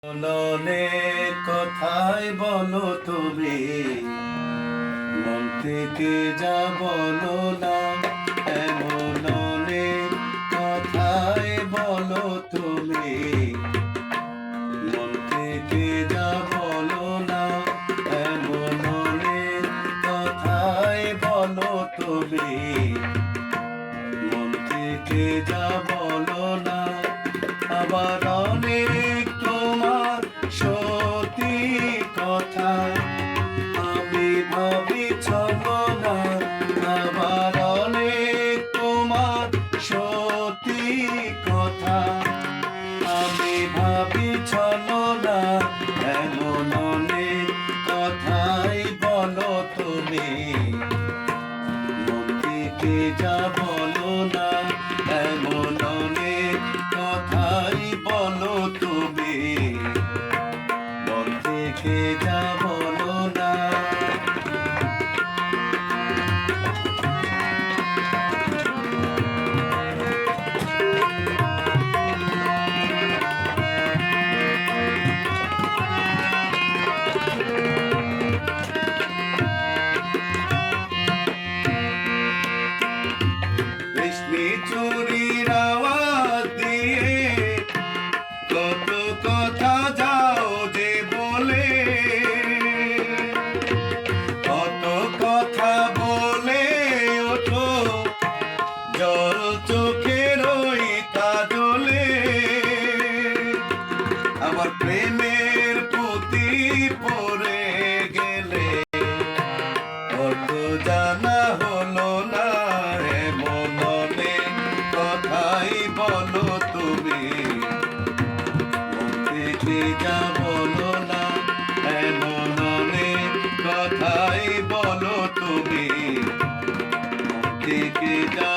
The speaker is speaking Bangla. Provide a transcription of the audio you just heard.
অনেক কথাই বলো তুমি, মন থেকে যা বলো না। এমন অনেক কথাই বলো তুমি, মন থেকে যা বলো না। এমন অনেক কথাই বলো তুমি, মন থেকে যা বলো না। আবার অনেক তোমার সত্যি কথা আমি ভাবি চলো না। আবার অনেক তোমার সত্যি কথা আমি ভাবি চলো না। এমন অনেক কথাই বলো তুমি, মন থেকে যা বলো না। এমন অনেক কথাই বলো তুমি, মন থেকে যা বলো না। রেশমি চুরির আওয়াজ দিয়ে কত কথা যাও যে বলে, কত কথা বলে ওঠো জল চোখের ওই কাজলে। আমার প্রেমের পুঁতি পড়ে গেলে কত জানা হলো না। এমন অনেক কথাই বলো তুমি, মন থেকে যা বলো না। এমন অনেক কথাই বলো তুমি, মন থেকে যা